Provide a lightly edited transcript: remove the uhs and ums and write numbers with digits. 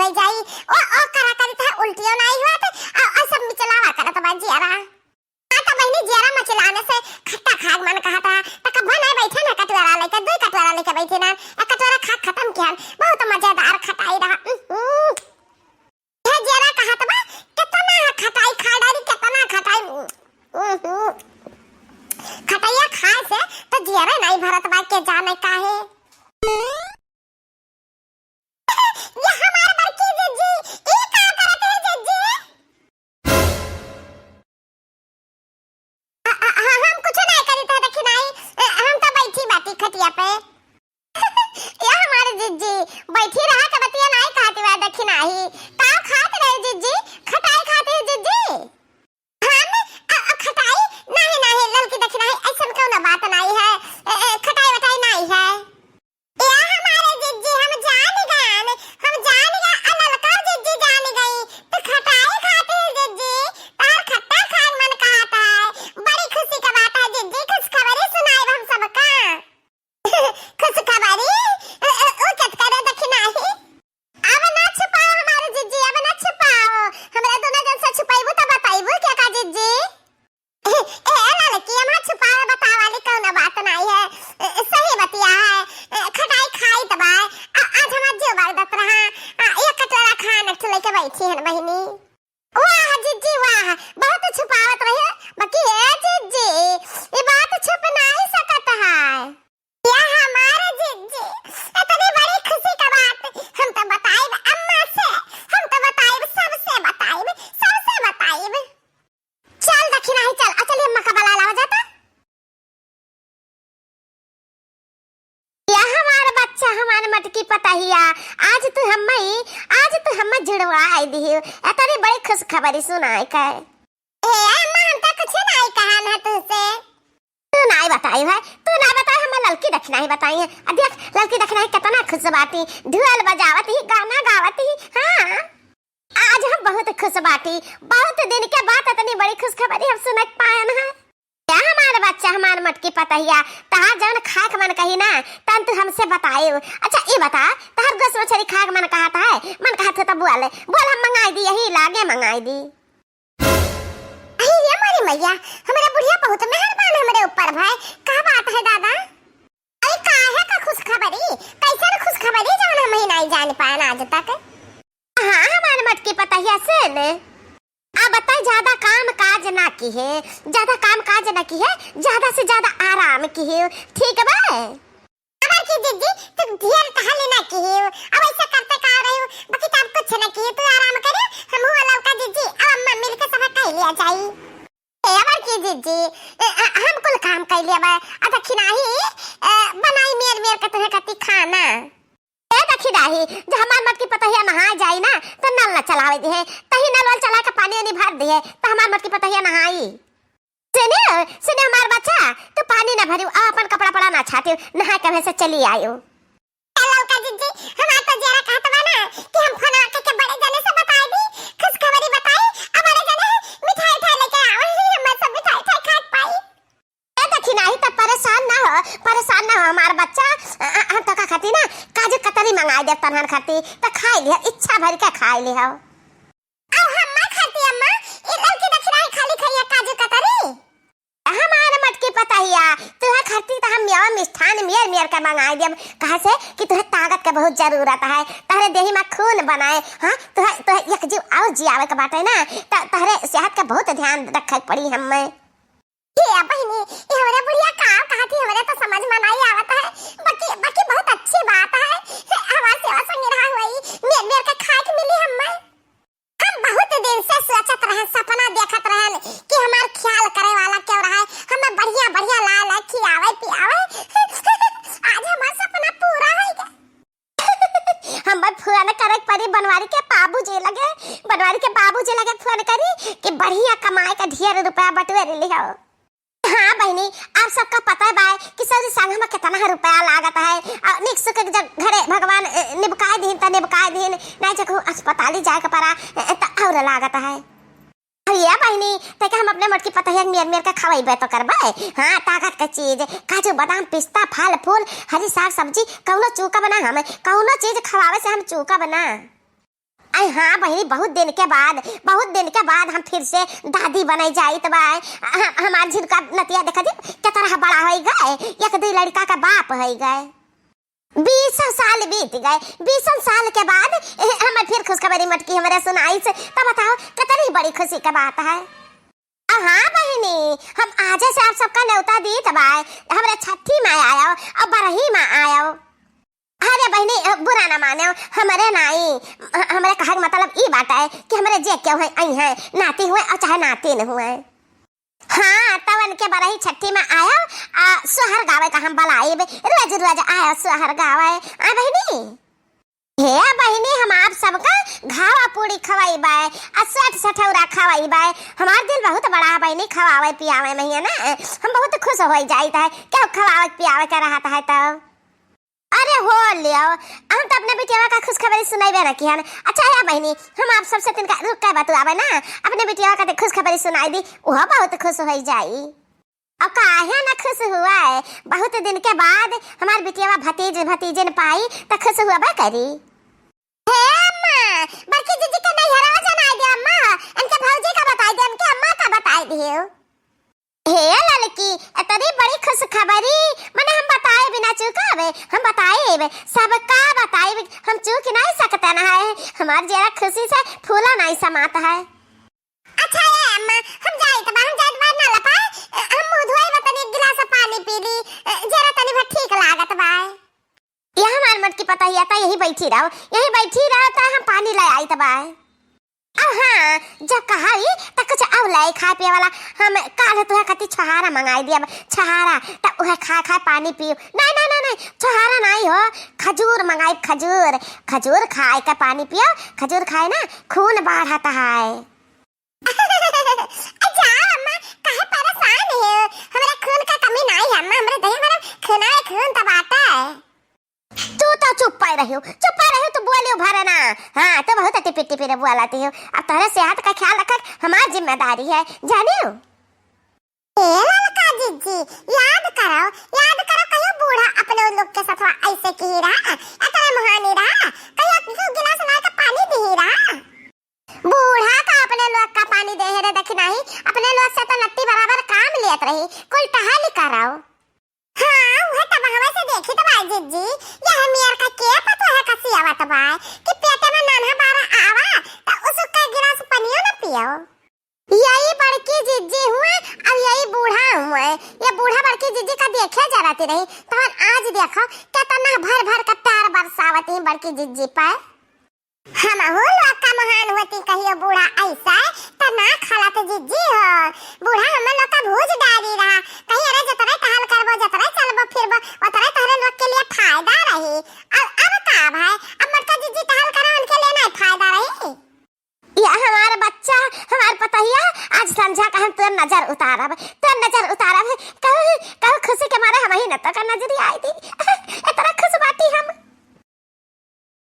हो जाई ओ करा करी था उल्टियों नहीं हुआ तो सब मिचलावा करत बा जियारा आता बहनी जियारा मचलाने से खट्टा खाग मन कहा था त कब नहीं बैठे ना कटोरा लेके दो कटोरा लेके बैठे ना कटोरा खा खत्म किया बहुत मजेदार खटाई रहा ये जियारा कहा था कितना खटाई खा डाली कितना खटाई खटाइया खाए से तो जियारा नहीं भरत बा के जाने काहे ये हमारे बड़की जीजी ये क्या करते हैं जीजी हम कुछ नहीं करते देखी नहीं हम तो बैठी बाती खटिया पे ये हमारे जीजी बैठी रहा के बतिया नहीं खाती हुआ देखी नहीं ताव खाते रहे जीजी खटाई खाते हैं जीजी हम खटाई नहीं नहीं लड़की देखी नहीं ऐसा क्यों ना बात नहीं है खटाई वटाई नहीं है मटकी पताहिया आज तू हम्मे जुड़वा आई दी अतरी बड़ी खुश खबरी सुनाई का ए अम्मा हम तो कुछ नहीं कहा ना तुझसे तू नहीं बताई है हम लड़की देखना ही बताई है देख लड़की देखना है कितना खुश बाटी ढोल बजावती गाना गावती हां आज हम बहुत खुश बाटी बहुत दिन के बाद इतनी बड़ी खुश खबरी हम सुन पाए हैं हमारे बच्चा हमारे मटकी पतहिया तहां जौन खाक मन कही ना तन तू हमसे बताई अच्छा ये बता तहर गोस मछली खाक मन कहता है मन कहत तो बोल हम मंगाई दी यही लागे मंगाई दी अरे ये हमारी मैया हमारा बुढ़िया बहुत मेहरबान हमरे ऊपर भाई का बात है दादा अरे काहे का खुश खबरी कैसे खुश खबरी जौन हम ही नहीं जान पाए आज तक हां हमारे मटकी पतहिया से ने आ बताई ज्यादा काम काज ना की है ज्यादा काम काज ना की है ज्यादा से ज्यादा आराम की है ठीक है अबर की जीजी तुम ढेर कहां लेना की है अब ऐसा करते का रहे हो बाकी तो कुछ ना की तू आराम करे हम हो लौका जीजी अब अम्मा मिलके सब कह लिया जाई ए अबर की जीजी हम कुल काम कर लिया बा अच्छा खिनाही बनाई मेर के तुम्हें कति खाना देखी दाही जो हमार मत की पतहिया नहा जाई ना तो नल न चलावे दी है तही नल वाल चला के पानी उनी भर दी है तो हमार मत की पतहिया नहाई सुने हमार बच्चा तू पानी न भरियो अपन कपड़ा पड़ा ना छाटियो नहा के वैसे चली आयो हेलो का जीजी हमार तो जरा कहत बा ना कि हम फोन के बड़े जने से बताई दी खुश खबरी बताई हमारे जने मिठाई उठाई लेके आओ हम सब मिठाई खात पाई देखी नहीं तो परेशान ना हो हमार बच्चा हम तो का खाती ना काजू कतरी मंगाई दे तनहन खाती तो खाई लिया इच्छा भर के खाई लिया अब हम खाती अम्मा ये लड़की देख रही खाली खाइए काजू कतरी हमारे मटकी पताहिया तू खाती तो हम मेवा मिष्ठान मेर के मंगाई दे कहा से कि तुहे ताकत के बहुत जरूरत है तहरे देही में खून बनाए हां तो एक जीव आओ जी आवे के बाटे ना तहरे सेहत का बहुत ध्यान रखे पड़ी हमें ये बहनी ये हमारे बुढ़िया कहा थी हमारे तो समझ में नहीं आवत है बाकी बहुत अच्छी बात है हमारे सेवा संग रहा हुई मेर के खाए मिली हम बहुत दिन से सोचत रहे सपना देखत रहे कि हमार ख्याल करे वाला क्यों रहा है हमें बढ़िया ला खियावे पियावे आज हमार सपना पूरा हो गया हम फोन करे परी बनवारी के बाबूजी लगे फोन करी कि बढ़िया कमाए का ढेर रुपया बटवे लियो हाँ बहनी आप सबका पता है कि सौरी संघ में कितना रुपया लागत है निक सुख जब घरे भगवान निबकाय दिन नहीं जको अस्पताल जाए के पड़ा तो और लागत है ये बहनी ते हम अपने मटकी पतहिया मेर के खवाइबे तो करबे हां ताकत के चीज काजू बादाम पिस्ता फल फूल हरी साग सब्जी कौनो चूका बना हमें कौनो चीज खवावे से हम चूका बना आई हाँ बहनी, बहुत दिन के बाद हम फिर से दादी बने जाई तो बाय हमार झिनका नतिया देखा दी क्या तरह बड़ा हो गए, एक दो लड़का का बाप हो गए। 20 साल बीत गए, 20 साल के बाद हमें फिर खुशखबरी मटकी हमारे सुनाई से, तब बताओ कितनी बड़ी खुशी की बात है। हाँ बहनी, हम आज से आप सबका न्योता दी तब आए, हमारे छठी में आयो और बरही में आयो। अरे बहनी बुरा ना मानो, हमारे नाई हमारे कहा मतलब ये बात है कि हमारे जे क्यों है आई है नाती हुए और चाहे नाती न हुए। हाँ तवन के बरही छठी में आया सुहर गावे का हम बलाई रोज रोज आया सुहर गावे। आ बहनी हे बहनी, हम आप सबका घावा पूरी खवाई बाय, अस्वट सठौरा खवाई बाय। हमार दिल बहुत बड़ा है बहनी, खवावे पियावे में है ना, हम बहुत खुश हो जाता है क्या खवावे पियावे का रहता है। तो अरे हो लियो, हम तो अपने बेटिया का खुशखबरी सुनाइबे ना किया। अच्छा है बहनी, हम आप सबसे तिनका रुक के बतलावे ना, अपने बेटिया का खुशखबरी सुनाई दी, वह बहुत खुश हो जाई। अब काहे ना खुश हुआ है, बहुत दिन के बाद हमार बेटिया भतीजे ने पाई तो खुश हुआ बा करी। हे अम्मा, बड़की जीजी का नहीं हरा जना दे अम्मा, इनके भौजी का बताई दे, इनके अम्मा का बताई दियो। हे लड़की इतनी बड़ी खुशखबरी माने हम बताए बिना चूकावे, हम बताए सबका बताए, हम चूक नहीं सकते ना है, हमार जरा खुशी से फूला नहीं समाता है। अच्छा है अम्मा, हम जाए तो ना लपाए, हम मुंह धोए बतनी एक गिलास पानी पी ली, जरा तनी भर ठीक लागत बा। ये हमार मट की पता ही आता, यही बैठी रहो तो हम पानी ले आई तबा। हाँ जब कहा तो कुछ और लाई खा पिए वाला, हम काल तुहे खाती छहारा मंगाई दिया, छहारा तो वह खा पानी पियो। नहीं छहारा नहीं हो, खजूर मंगाई, खजूर खाए का पानी पियो, खजूर खाए ना खून बढ़ता है। अच्छा अम्मा काहे परेशान हो, हमारे खून का कमी नहीं है अम्मा, हमारे देह में खून तब आता है। तू तो चुप रही तो बोलियो भरना। हाँ तो बहुत टिपी रे बोलाती हो, अब तुम्हारे सेहत का ख्याल रखना हमारी जिम्मेदारी है, जानियो। जीजी याद करो कहियो बूढ़ा अपने लोग के साथ ऐसे की रहा, इतना महानी रहा, कहियो गिलास ला के पानी दी रहा। बूढ़ा का अपने लोग का पानी दे रे देख नहीं, अपने लोग से तो नट्टी बराबर काम लेत रही, कोई टहल कराओ। हाँ वह तब हवा से देखी तो भाई जीजी, यह मेयर का के पता है कसी आवत बा कि पेटे में नाना बारा आवा तो उसका गिलास पानियो न पियो। यही बड़की जीजी हुए अब यही बूढ़ा हुए, ये बूढ़ा बड़की जीजी का देखे जराती रही, तो आज देखो कितना भर का प्यार बरसावती बड़की जीजी पर। हम हो लोग का महान होती कहियो बूढ़ा ऐसा तो ना खाला तो जीजी हो, बूढ़ा हम लोग का भूज डाली रहा, कहीं अरे जतरे टहल करबो जतरे चलबो फिरबो उतरे तहरे लोग के लिए फायदा रही। अब का भाई अब मरका जीजी टहल करा उनके लिए नहीं फायदा रही। या हमारा बच्चा हमार पतहिया आज समझा का हम तो नजर उतारब कहो खुशी के मारे हम ही न तो का नजर आई थी इतना खुश बाटी हम।